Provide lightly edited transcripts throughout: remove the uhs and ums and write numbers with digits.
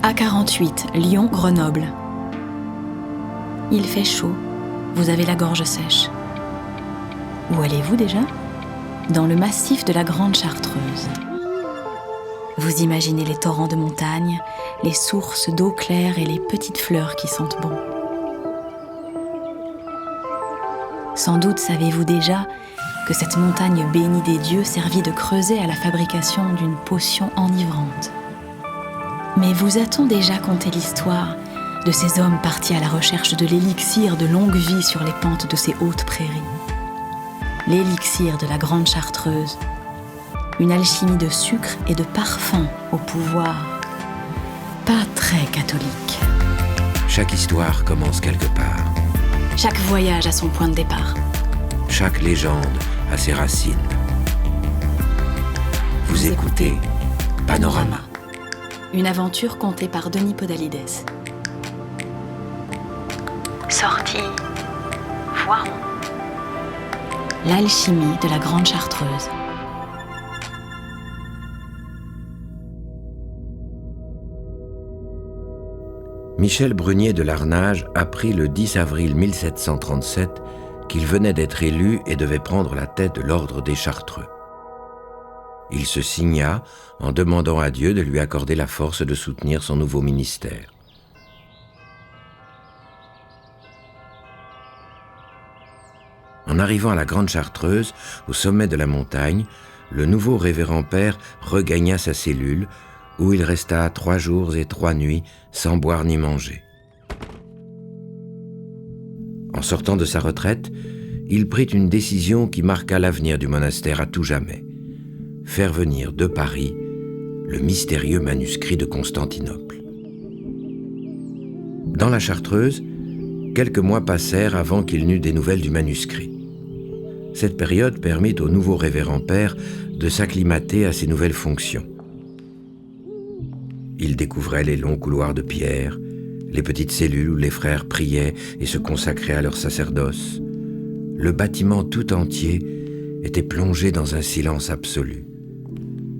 A48, Lyon-Grenoble. Il fait chaud, vous avez la gorge sèche. Où allez-vous déjà ? Dans le massif de la Grande Chartreuse. Vous imaginez les torrents de montagne, les sources d'eau claire et les petites fleurs qui sentent bon. Sans doute savez-vous déjà que cette montagne bénie des dieux servit de creuset à la fabrication d'une potion enivrante. Mais vous a-t-on déjà conté l'histoire de ces hommes partis à la recherche de l'élixir de longue vie sur les pentes de ces hautes prairies ? L'élixir de la Grande Chartreuse, une alchimie de sucre et de parfum au pouvoir pas très catholique. Chaque histoire commence quelque part. Chaque voyage a son point de départ. Chaque légende a ses racines. Vous écoutez Panorama. Une aventure contée par Denis Podalides. Sortie Voiron. L'alchimie de la Grande Chartreuse. Michel Brunier de Larnage apprit le 10 avril 1737 qu'il venait d'être élu et devait prendre la tête de l'ordre des Chartreux. Il se signa en demandant à Dieu de lui accorder la force de soutenir son nouveau ministère. En arrivant à la Grande Chartreuse, au sommet de la montagne, le nouveau révérend père regagna sa cellule, où il resta 3 jours et 3 nuits sans boire ni manger. En sortant de sa retraite, il prit une décision qui marqua l'avenir du monastère à tout jamais. Faire venir de Paris le mystérieux manuscrit de Constantinople. Dans la Chartreuse, quelques mois passèrent avant qu'il n'eût des nouvelles du manuscrit. Cette période permit au nouveau révérend père de s'acclimater à ses nouvelles fonctions. Il découvrait les longs couloirs de pierre, les petites cellules où les frères priaient et se consacraient à leur sacerdoce. Le bâtiment tout entier était plongé dans un silence absolu.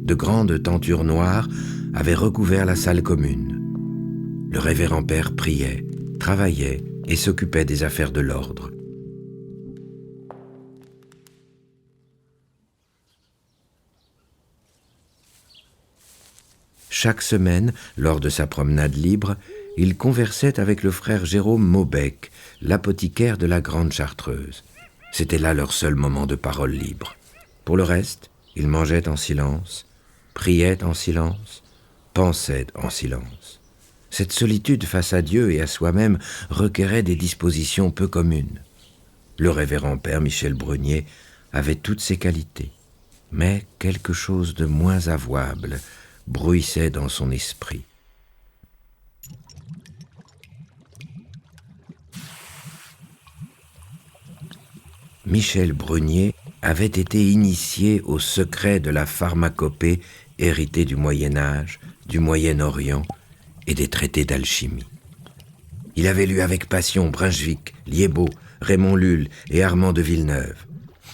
De grandes tentures noires avaient recouvert la salle commune. Le révérend père priait, travaillait et s'occupait des affaires de l'ordre. Chaque semaine, lors de sa promenade libre, il conversait avec le frère Jérôme Maubec, l'apothicaire de la Grande Chartreuse. C'était là leur seul moment de parole libre. Pour le reste, il mangeait en silence, priait en silence, pensait en silence. Cette solitude face à Dieu et à soi-même requérait des dispositions peu communes. Le révérend père Michel Brunier avait toutes ces qualités, mais quelque chose de moins avouable bruissait dans son esprit. Michel Brunier avait été initié au secret de la pharmacopée héritée du Moyen-Âge, du Moyen-Orient et des traités d'alchimie. Il avait lu avec passion Brunswick, Liébaud, Raymond Lulle et Armand de Villeneuve.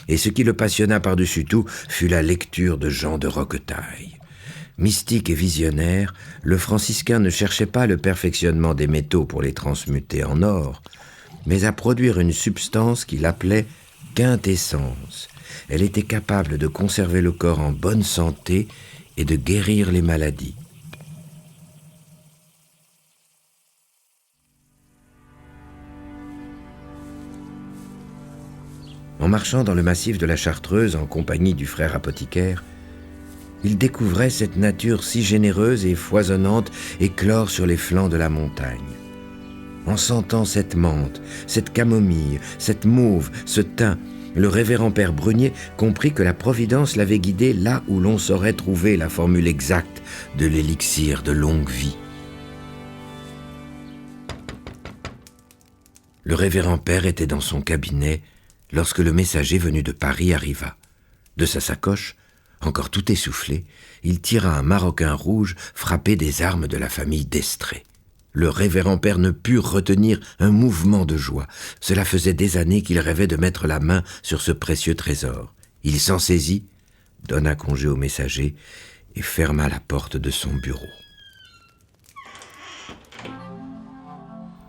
Et ce qui le passionna par-dessus tout fut la lecture de Jean de Roquetaille. Mystique et visionnaire, le franciscain ne cherchait pas le perfectionnement des métaux pour les transmuter en or, mais à produire une substance qu'il appelait quintessence. Elle était capable de conserver le corps en bonne santé et de guérir les maladies. En marchant dans le massif de la Chartreuse en compagnie du frère apothicaire, il découvrait cette nature si généreuse et foisonnante éclore sur les flancs de la montagne. En sentant cette menthe, cette camomille, cette mauve, ce thym, le révérend père Brunier comprit que la Providence l'avait guidé là où l'on saurait trouver la formule exacte de l'élixir de longue vie. Le révérend père était dans son cabinet lorsque le messager venu de Paris arriva. De sa sacoche, encore tout essoufflé, il tira un maroquin rouge frappé des armes de la famille d'Estrées. Le révérend père ne put retenir un mouvement de joie. Cela faisait des années qu'il rêvait de mettre la main sur ce précieux trésor. Il s'en saisit, donna congé au messager et ferma la porte de son bureau.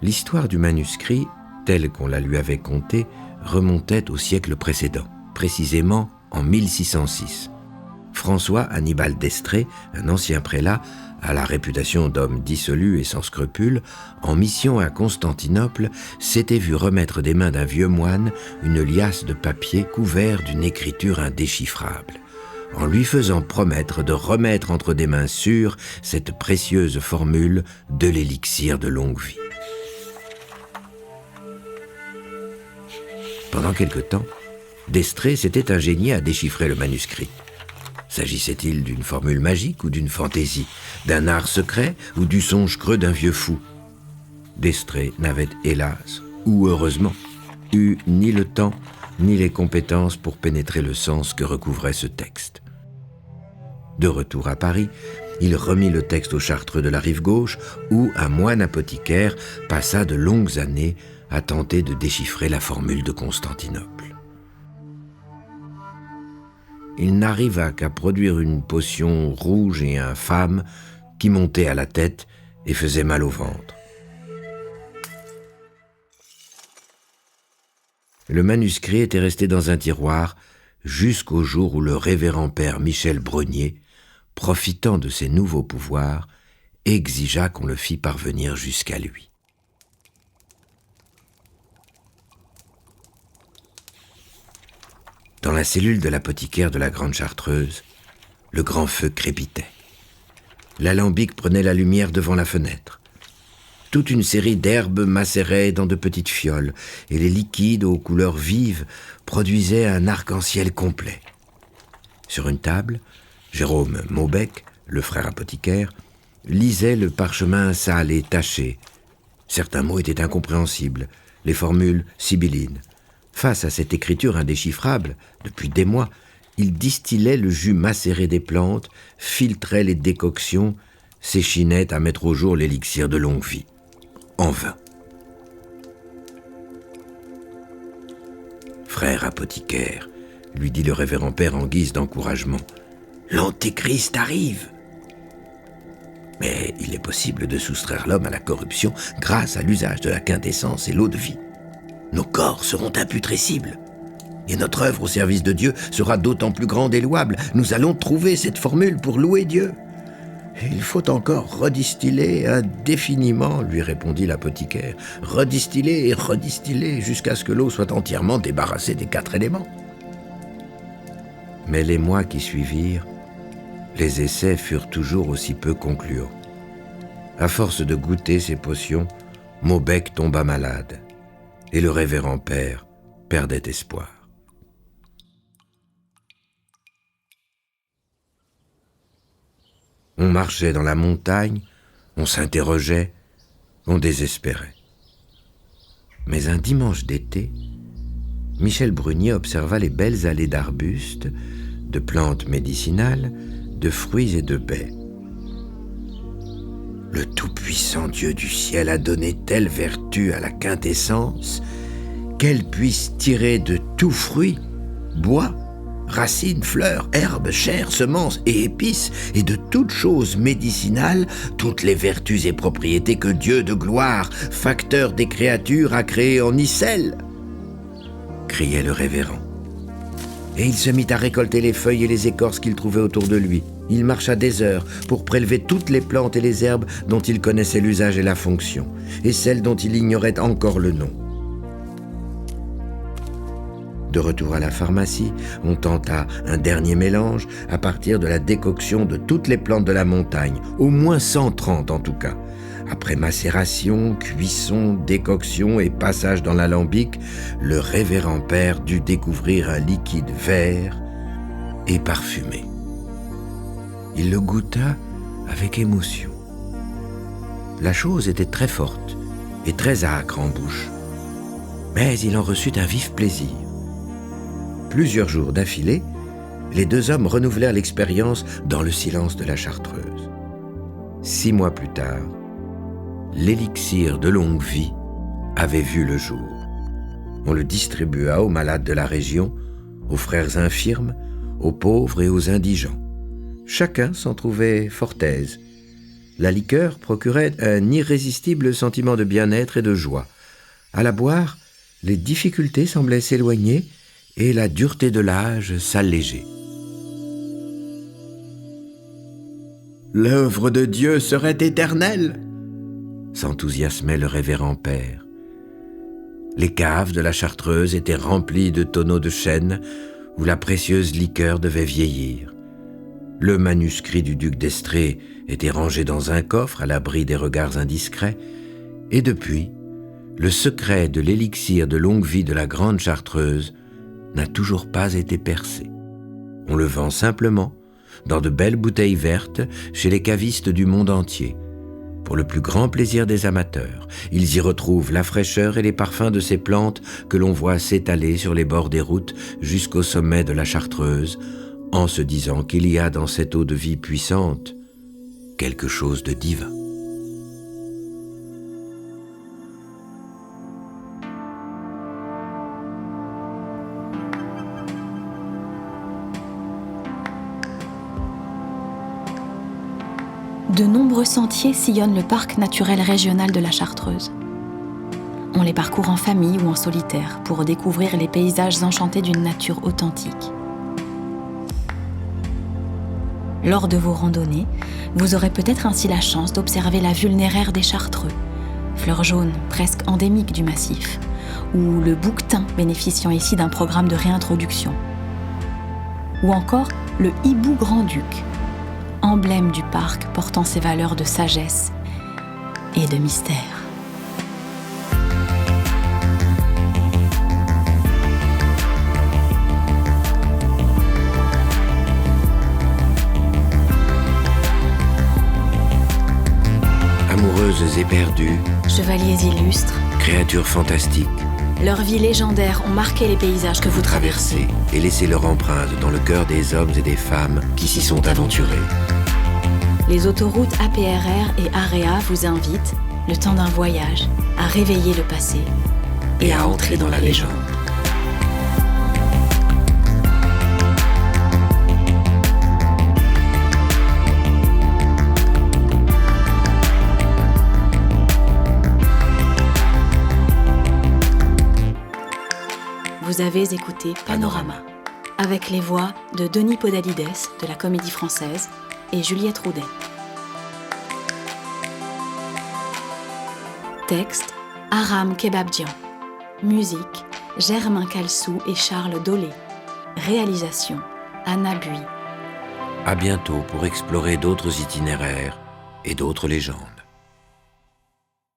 L'histoire du manuscrit, telle qu'on la lui avait contée, remontait au siècle précédent, précisément en 1606. François Annibal d'Estrées, un ancien prélat, à la réputation d'homme dissolu et sans scrupules, en mission à Constantinople, s'était vu remettre des mains d'un vieux moine une liasse de papier couvert d'une écriture indéchiffrable, en lui faisant promettre de remettre entre des mains sûres cette précieuse formule de l'élixir de longue vie. Pendant quelque temps, d'Estrées s'était ingénié à déchiffrer le manuscrit. S'agissait-il d'une formule magique ou d'une fantaisie, d'un art secret ou du songe creux d'un vieux fou? d'Estrées n'avait, hélas, ou heureusement, eu ni le temps ni les compétences pour pénétrer le sens que recouvrait ce texte. De retour à Paris, il remit le texte au chartreux de la rive gauche, où un moine apothicaire passa de longues années à tenter de déchiffrer la formule de Constantinople. Il n'arriva qu'à produire une potion rouge et infâme qui montait à la tête et faisait mal au ventre. Le manuscrit était resté dans un tiroir jusqu'au jour où le révérend père Michel Brenier, profitant de ses nouveaux pouvoirs, exigea qu'on le fît parvenir jusqu'à lui. Dans la cellule de l'apothicaire de la Grande Chartreuse, le grand feu crépitait. L'alambic prenait la lumière devant la fenêtre. Toute une série d'herbes macéraient dans de petites fioles, et les liquides aux couleurs vives produisaient un arc-en-ciel complet. Sur une table, Jérôme Maubec, le frère apothicaire, lisait le parchemin sale et taché. Certains mots étaient incompréhensibles, les formules sibyllines. Face à cette écriture indéchiffrable, depuis des mois, il distillait le jus macéré des plantes, filtrait les décoctions, s'échinait à mettre au jour l'élixir de longue vie. En vain. « Frère apothicaire, lui dit le révérend père en guise d'encouragement, l'Antéchrist arrive. Mais il est possible de soustraire l'homme à la corruption grâce à l'usage de la quintessence et l'eau de vie. Nos corps seront imputrescibles. Et notre œuvre au service de Dieu sera d'autant plus grande et louable. Nous allons trouver cette formule pour louer Dieu. Et il faut encore redistiller indéfiniment, lui répondit l'apothicaire. Redistiller et redistiller jusqu'à ce que l'eau soit entièrement débarrassée des 4 éléments. Mais les mois qui suivirent, les essais furent toujours aussi peu concluants. À force de goûter ces potions, Maubec tomba malade. Et le révérend père perdait espoir. On marchait dans la montagne, on s'interrogeait, on désespérait. Mais un dimanche d'été, Michel Brenier observa les belles allées d'arbustes, de plantes médicinales, de fruits et de baies. Le tout-puissant Dieu du ciel a donné telle vertu à la quintessence qu'elle puisse tirer de tout fruit, bois, racines, fleurs, herbes, chair, semences et épices, et de toutes choses médicinales, toutes les vertus et propriétés que Dieu de gloire, facteur des créatures, a créées en icelle, criait le révérend. Et il se mit à récolter les feuilles et les écorces qu'il trouvait autour de lui. Il marcha des heures pour prélever toutes les plantes et les herbes dont il connaissait l'usage et la fonction, et celles dont il ignorait encore le nom. De retour à la pharmacie, on tenta un dernier mélange à partir de la décoction de toutes les plantes de la montagne, au moins 130 en tout cas. Après macération, cuisson, décoction et passage dans l'alambic, le révérend père dut découvrir un liquide vert et parfumé. Il le goûta avec émotion. La chose était très forte et très âcre en bouche, mais il en reçut un vif plaisir. Plusieurs jours d'affilée, les deux hommes renouvelèrent l'expérience dans le silence de la Chartreuse. 6 mois plus tard, l'élixir de longue vie avait vu le jour. On le distribua aux malades de la région, aux frères infirmes, aux pauvres et aux indigents. Chacun s'en trouvait fort aise, La liqueur procurait un irrésistible sentiment de bien-être et de joie. À la boire, les difficultés semblaient s'éloigner et la dureté de l'âge s'alléger. L'œuvre de Dieu serait éternelle, s'enthousiasmait le révérend père. Les caves de la Chartreuse étaient remplies de tonneaux de chêne où la précieuse liqueur devait vieillir. Le manuscrit du duc d'Estrées était rangé dans un coffre à l'abri des regards indiscrets, et depuis, le secret de l'élixir de longue vie de la grande Chartreuse n'a toujours pas été percé. On le vend simplement dans de belles bouteilles vertes chez les cavistes du monde entier, pour le plus grand plaisir des amateurs. Ils y retrouvent la fraîcheur et les parfums de ces plantes que l'on voit s'étaler sur les bords des routes jusqu'au sommet de la Chartreuse, en se disant qu'il y a dans cette eau de vie puissante quelque chose de divin. De nombreux sentiers sillonnent le parc naturel régional de la Chartreuse. On les parcourt en famille ou en solitaire pour découvrir les paysages enchantés d'une nature authentique. Lors de vos randonnées, vous aurez peut-être ainsi la chance d'observer la vulnéraire des Chartreux, fleur jaune presque endémique du massif, ou le bouquetin bénéficiant ici d'un programme de réintroduction. Ou encore le hibou grand-duc, emblème du parc portant ses valeurs de sagesse et de mystère. Amoureuses et perdues, Chevaliers illustres, créatures fantastiques, leurs vies légendaires ont marqué les paysages que vous traversez. et laissé leur empreinte dans le cœur des hommes et des femmes qui s'y sont aventurés. Les autoroutes APRR et AREA vous invitent, le temps d'un voyage, à réveiller le passé et à entrer dans la légende. Vous avez écouté Panorama, avec les voix de Denis Podalides de la Comédie Française et Juliette Roudet. Texte, Aram Kebabjian. Musique, Germain Calsou et Charles Dolé. Réalisation, Anna Bui. À bientôt pour explorer d'autres itinéraires et d'autres légendes.